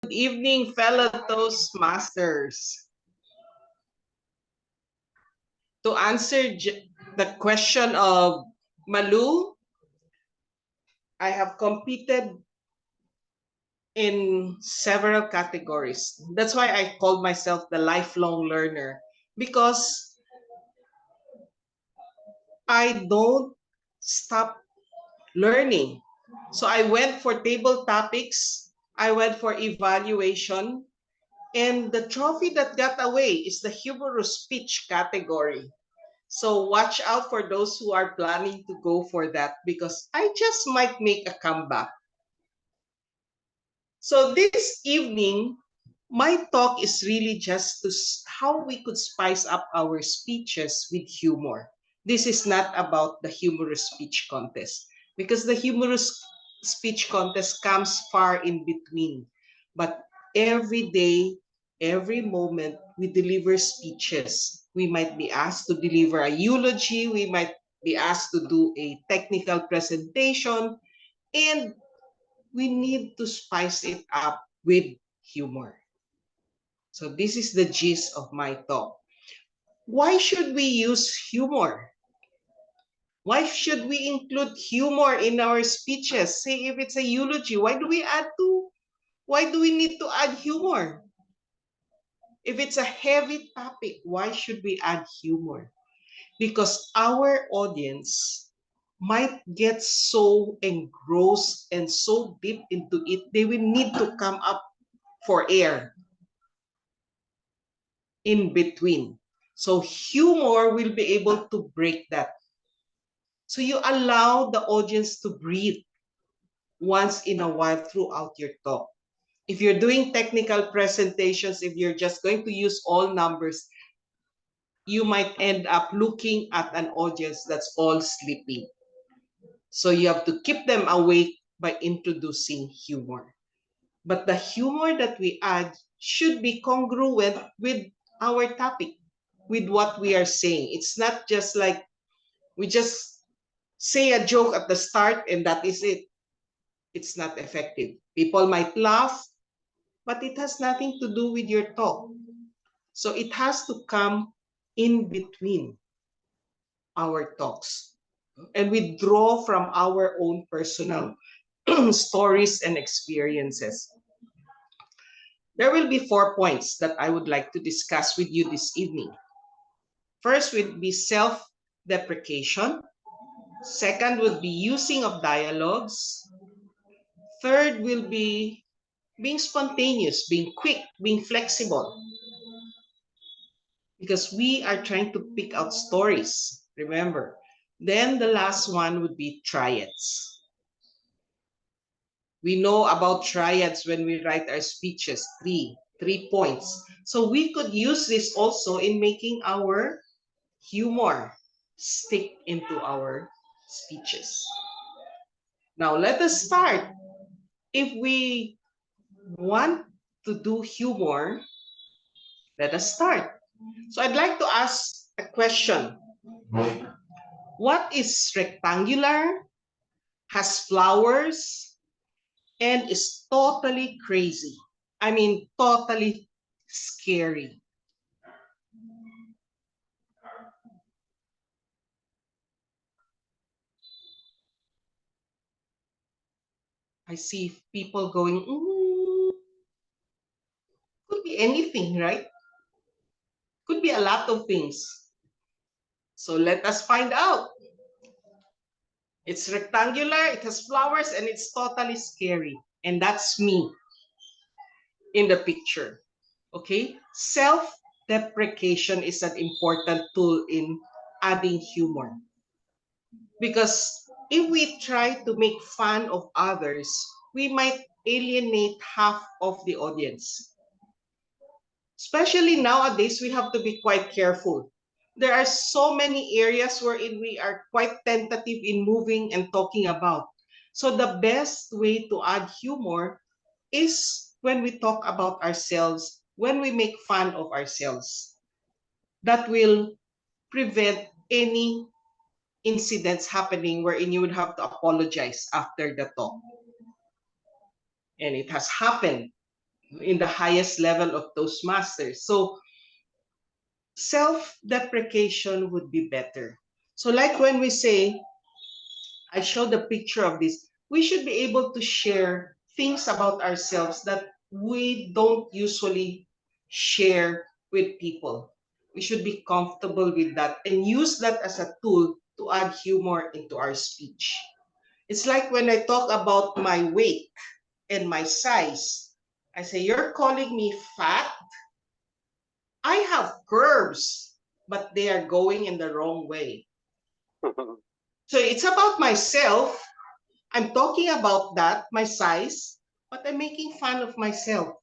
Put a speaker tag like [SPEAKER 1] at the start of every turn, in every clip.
[SPEAKER 1] Good evening, fellow Toastmasters. To answer the question of Malu, I have competed in several categories. That's why I called myself the lifelong learner, because I don't stop learning. So I went for table topics, I went for evaluation, and the trophy that got away is the humorous speech category. So watch out for those who are planning to go for that, because I just might make a comeback. So this evening, my talk is really just to how we could spice up our speeches with humor. This is not about the humorous speech contest, because the humorous speech contest comes far in between. But every day, every moment, we deliver speeches. We might be asked to deliver a eulogy, we might be asked to do a technical presentation, and we need to spice it up with humor. So this is the gist of my talk. Why should we use humor? Why should we include humor in our speeches? Say if it's a eulogy, why do we need to add humor? If it's a heavy topic, why should we add humor? Because our audience might get so engrossed and so deep into it, they will need to come up for air in between. So humor will be able to break that. So you allow the audience to breathe once in a while throughout your talk. If you're doing technical presentations, if you're just going to use all numbers, you might end up looking at an audience that's all sleeping. So you have to keep them awake by introducing humor. But the humor that we add should be congruent with our topic, with what we are saying. It's not just like we just say a joke at the start and that is it. It's not effective. People might laugh, but it has nothing to do with your talk. So it has to come in between our talks. And we draw from our own personal stories and experiences. There will be 4 points that I would like to discuss with you this evening. First would be self-deprecation. Second would be using of dialogues. Third will be being spontaneous, being quick, being flexible. Because we are trying to pick out stories, remember. Then the last one would be triads. We know about triads when we write our speeches, three points. So we could use this also in making our humor stick into our speeches. Now let us start. If we want to do humor, let us start. So I'd like to ask a question. What is rectangular, has flowers, and is totally crazy? I mean, totally scary. I see people going, could be anything, right? Could be a lot of things. So let us find out. It's rectangular, it has flowers, and it's totally scary. And that's me in the picture. Okay? Self-deprecation is an important tool in adding humor. Because if we try to make fun of others, we might alienate half of the audience. Especially nowadays, we have to be quite careful. There are so many areas wherein we are quite tentative in moving and talking about. So the best way to add humor is when we talk about ourselves, when we make fun of ourselves. That will prevent any incidents happening wherein you would have to apologize after the talk. And it has happened. in the highest level of Toastmasters. So self-deprecation would be better. So like when we say, I showed the picture of this, we should be able to share things about ourselves that we don't usually share with people. We should be comfortable with that and use that as a tool to add humor into our speech. It's like when I talk about my weight and my size. I say, you're calling me fat? I have curves, but they are going in the wrong way. So it's about myself. I'm talking about that, my size, but I'm making fun of myself.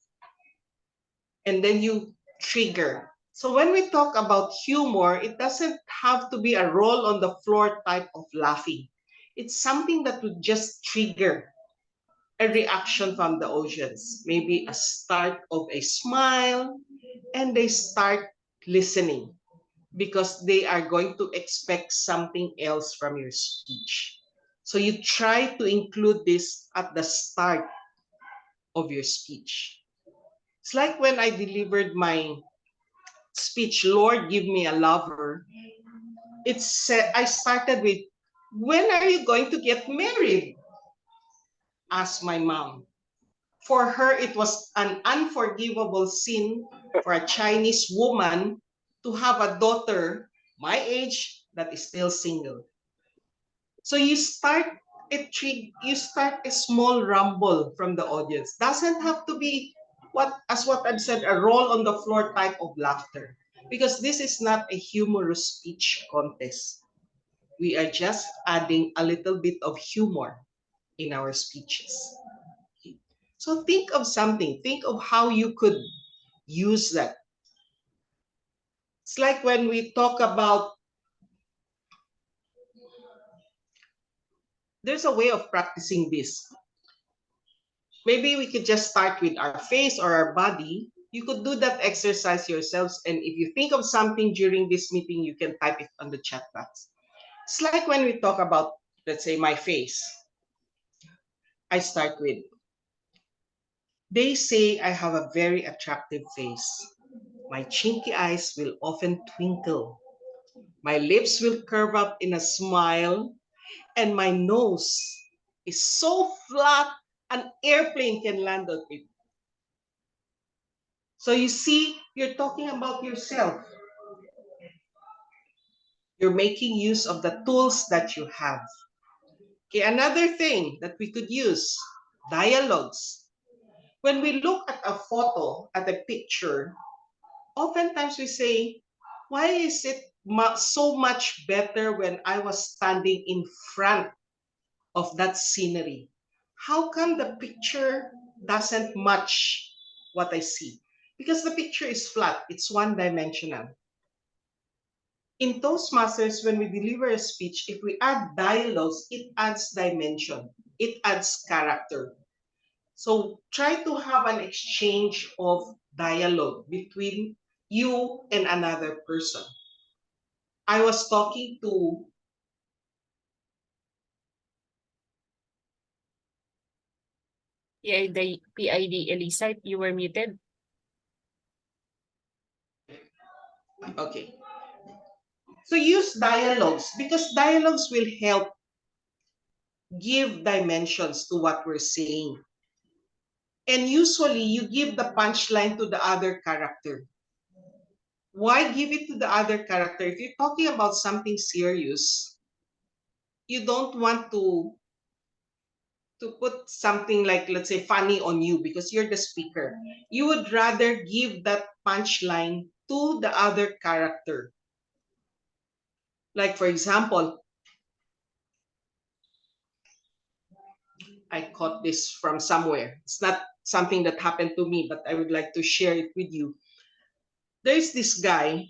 [SPEAKER 1] And then you trigger. So when we talk about humor, it doesn't have to be a roll on the floor type of laughing. It's something that would just trigger a reaction from the audience, maybe a start of a smile, and they start listening because they are going to expect something else from your speech. So you try to include this at the start of your speech. It's like when I delivered my speech, Lord, give me a lover. I started with, when are you going to get married? Asked my mom. For her, it was an unforgivable sin for a Chinese woman to have a daughter my age that is still single. So you start a small rumble from the audience. Doesn't have to be what I've said, a roll on the floor type of laughter. Because this is not a humorous speech contest. We are just adding a little bit of humor in our speeches. So think of something. Think of how you could use that. It's like when we talk about, there's a way of practicing this. Maybe we could just start with our face or our body. You could do that exercise yourselves. And if you think of something during this meeting, you can type it on the chat box. It's like when we talk about, let's say, my face. I start with, they say I have a very attractive face. My chinky eyes will often twinkle. My lips will curve up in a smile, and my nose is so flat an airplane can land on it. So you see, you're talking about yourself. You're making use of the tools that you have. Okay, another thing that we could use, dialogues. When we look at a photo, at a picture, oftentimes we say, why is it so much better when I was standing in front of that scenery? How come the picture doesn't match what I see? Because the picture is flat, it's one-dimensional. In Toastmasters, when we deliver a speech, if we add dialogues, it adds dimension, it adds character. So try to have an exchange of dialogue between you and another person. I was talking to,
[SPEAKER 2] PID Elisa, you were muted.
[SPEAKER 1] okay. So use dialogues because dialogues will help give dimensions to what we're saying. And usually you give the punchline to the other character. Why give it to the other character? If you're talking about something serious, you don't want to put something like, let's say, funny on you because you're the speaker. You would rather give that punchline to the other character. Like, for example, I caught this from somewhere. It's not something that happened to me, but I would like to share it with you. There's this guy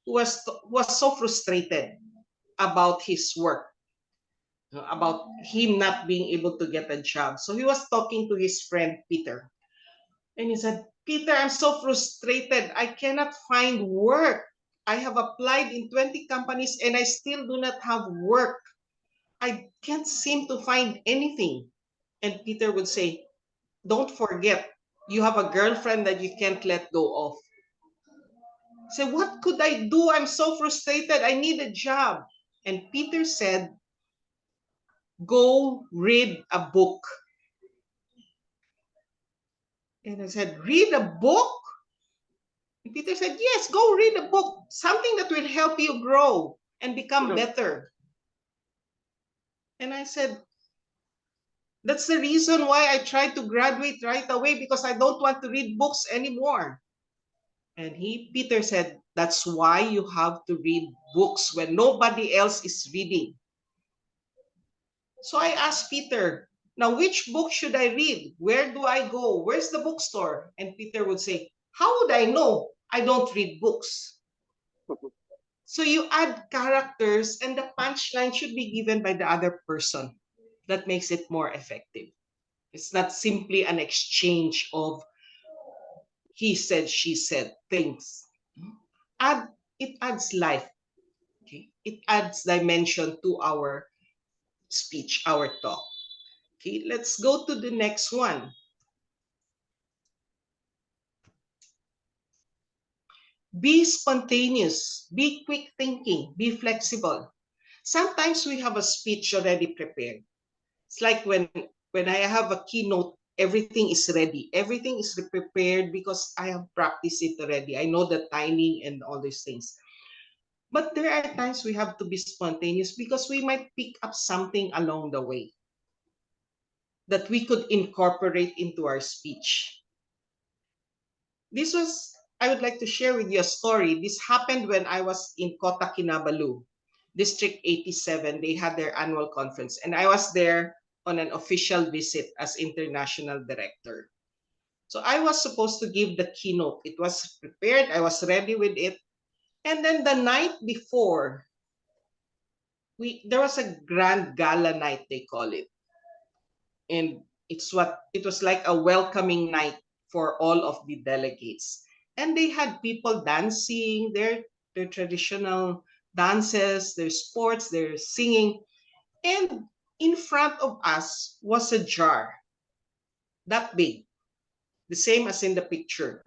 [SPEAKER 1] who was so frustrated about his work, about him not being able to get a job. So he was talking to his friend Peter. And he said, Peter, I'm so frustrated. I cannot find work. I have applied in 20 companies and I still do not have work. I can't seem to find anything. And Peter would say, don't forget, You have a girlfriend that you can't let go of. Say, what could I do? I'm so frustrated. I need a job. And Peter said, go read a book. And I said, read a book? And Peter said, yes, go read a book. Something that will help you grow and become better. And I said, that's the reason why I tried to graduate right away, because I don't want to read books anymore. And Peter said, that's why you have to read books when nobody else is reading. So I asked Peter, now which book should I read? Where do I go? Where's the bookstore? And Peter would say, how would I know? I don't read books. So you add characters, and the punchline should be given by the other person. That makes it more effective. It's not simply an exchange of he said, she said things. It adds life. Okay? It adds dimension to our speech, our talk. Okay, let's go to the next one. Be spontaneous, be quick thinking, be flexible. Sometimes we have a speech already prepared. It's like when I have a keynote, everything is ready. Everything is prepared because I have practiced it already. I know the timing and all these things. But there are times we have to be spontaneous because we might pick up something along the way that we could incorporate into our speech. I would like to share with you a story. This happened when I was in Kota Kinabalu, District 87. They had their annual conference, and I was there on an official visit as international director. So I was supposed to give the keynote. It was prepared, I was ready with it. And then the night before, there was a grand gala night, they call it. And it was like a welcoming night for all of the delegates. And they had people dancing, their traditional dances, their sports, their singing. And in front of us was a jar, that big, the same as in the picture.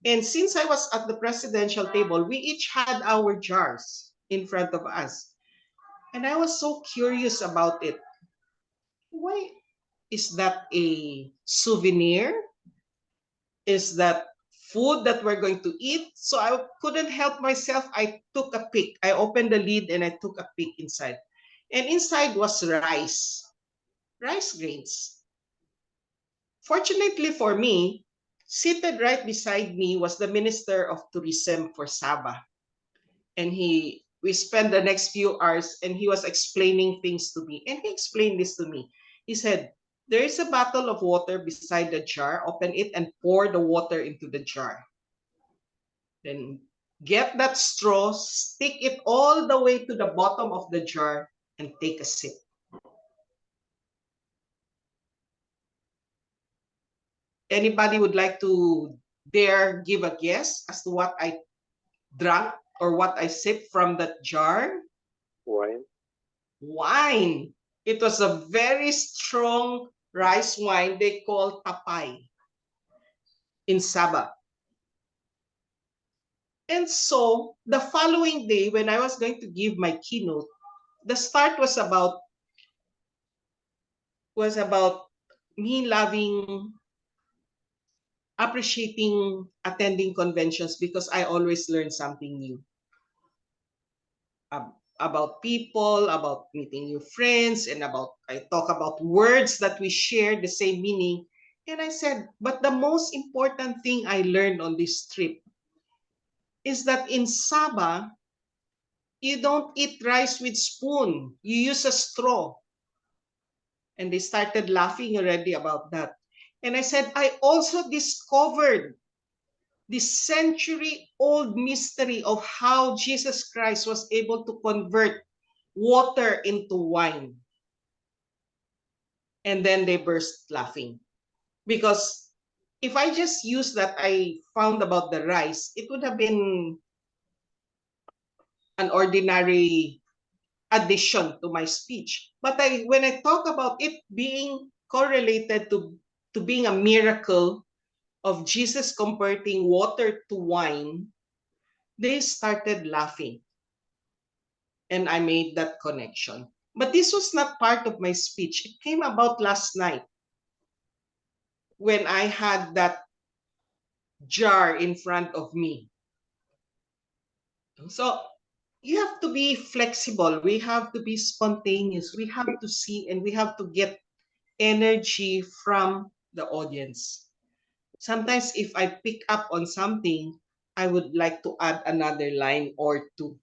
[SPEAKER 1] And since I was at the presidential table, we each had our jars in front of us. And I was so curious about it. Why is that a souvenir? Is that food that we're going to eat? So I couldn't help myself. I took a peek. I opened the lid and I took a peek inside. And inside was rice grains. Fortunately for me, seated right beside me was the Minister of Tourism for Sabah. And we spent the next few hours and he was explaining things to me. And he explained this to me. He said, there is a bottle of water beside the jar. Open it and pour the water into the jar. Then get that straw, stick it all the way to the bottom of the jar, and take a sip. Anybody would like to dare give a guess as to what I drank or what I sipped from that jar?
[SPEAKER 3] Wine.
[SPEAKER 1] Wine. It was a very strong rice wine they call tapay in Sabah. And so the following day, when I was going to give my keynote, the start was about me appreciating attending conventions because I always learn something new about people, about meeting new friends, and I talk about words that we share the same meaning. And I said, but the most important thing I learned on this trip is that in Sabah, you don't eat rice with spoon. You use a straw. And they started laughing already about that. And I said, I also discovered this century-old mystery of how Jesus Christ was able to convert water into wine. And then they burst laughing. Because if I just use that I found about the rice, it would have been an ordinary addition to my speech. But when I talk about it being correlated to being a miracle, of Jesus converting water to wine, they started laughing. And I made that connection. But this was not part of my speech. It came about last night when I had that jar in front of me. So you have to be flexible. We have to be spontaneous. We have to see and we have to get energy from the audience. Sometimes if I pick up on something, I would like to add another line or two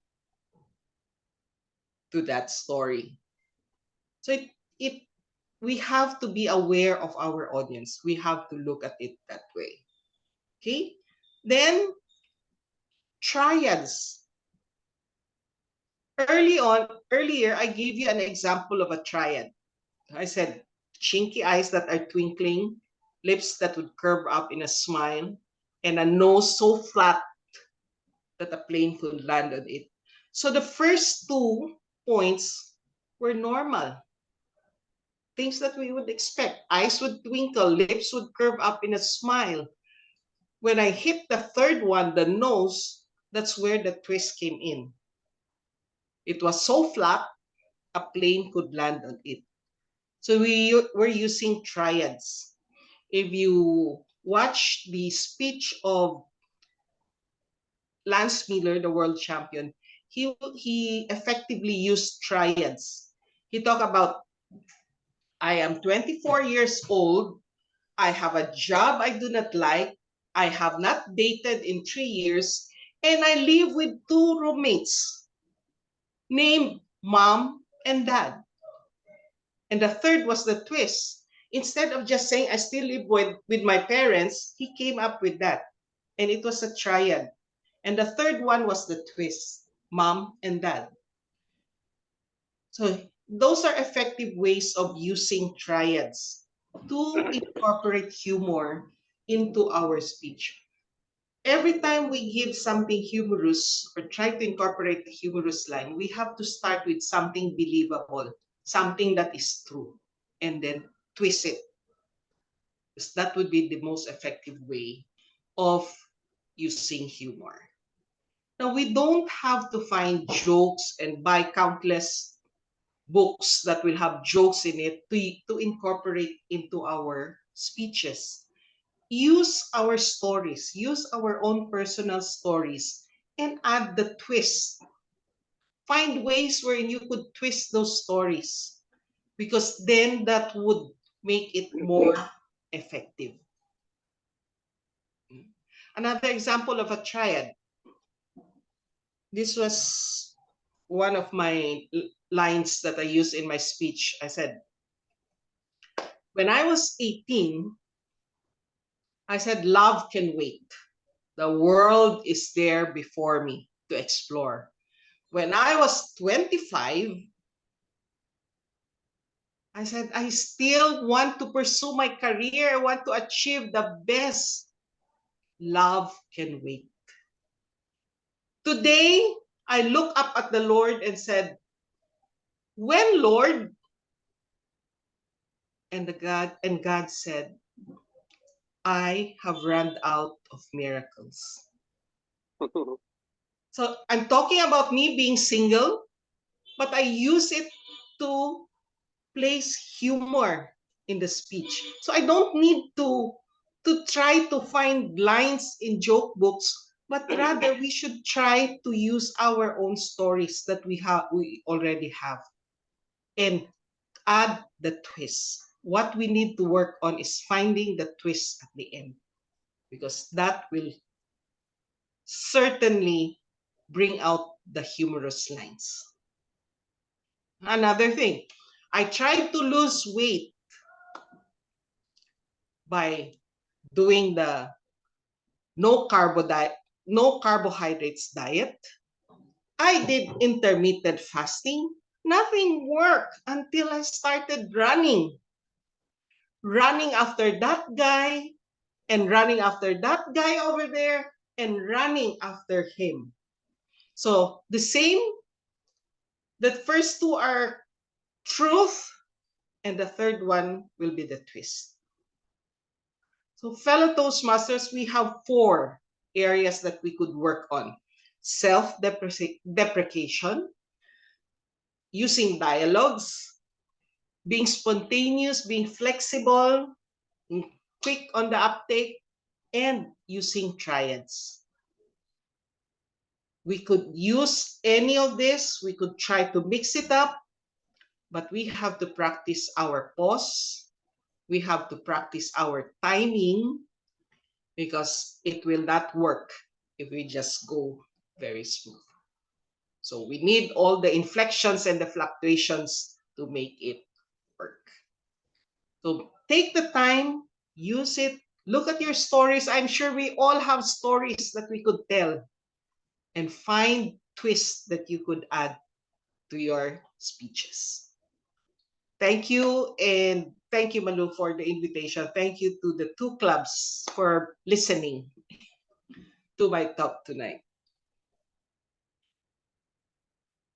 [SPEAKER 1] to that story. So it we have to be aware of our audience. We have to look at it that way. Okay? Then triads. Earlier, I gave you an example of a triad. I said chinky eyes that are twinkling, lips that would curve up in a smile, and a nose so flat that a plane could land on it. So the first 2 points were normal. Things that we would expect. Eyes would twinkle, lips would curve up in a smile. When I hit the third one, the nose, that's where the twist came in. It was so flat, a plane could land on it. So we were using triads. If you watch the speech of Lance Miller, the world champion, he effectively used triads. He talked about, I am 24 years old. I have a job I do not like. I have not dated in 3 years. And I live with 2 roommates named mom and dad. And the third was the twist. Instead of just saying, I still live with my parents, he came up with that. And it was a triad. And the third one was the twist, mom and dad. So those are effective ways of using triads to incorporate humor into our speech. Every time we give something humorous or try to incorporate the humorous line, we have to start with something believable, something that is true, and then twist it. Because that would be the most effective way of using humor. Now, we don't have to find jokes and buy countless books that will have jokes in it to incorporate into our speeches. Use our stories, use our own personal stories, and add the twist. Find ways where you could twist those stories because then that would make it more effective. Another example of a triad. This was one of my lines that I use in my speech. I said, when I was 18, I said, love can wait. The world is there before me to explore. When I was 25, I said, I still want to pursue my career. I want to achieve the best. Love can wait. Today, I look up at the Lord and said, when, Lord? And God said, I have run out of miracles. So I'm talking about me being single, but I use it to place humor in the speech. So I don't need to try to find lines in joke books, but rather we should try to use our own stories that we already have and add the twist. What we need to work on is finding the twist at the end because that will certainly bring out the humorous lines. Another thing, I tried to lose weight by doing the no carbohydrates diet. I did intermittent fasting. Nothing worked until I started running. Running after that guy and running after that guy over there and running after him. So the first two are truth and the third one will be the twist. So fellow Toastmasters, we have 4 areas that we could work on. Self-deprecation, using dialogues, being spontaneous, being flexible, quick on the uptake, and using triads. We could use any of this. We could try to mix it up, but we have to practice our pause. We have to practice our timing because it will not work if we just go very smooth. So we need all the inflections and the fluctuations to make it work. So take the time, use it, look at your stories. I'm sure we all have stories that we could tell, and find twists that you could add to your speeches. Thank you, and thank you, Malu, for the invitation. Thank you to the 2 clubs for listening to my talk tonight.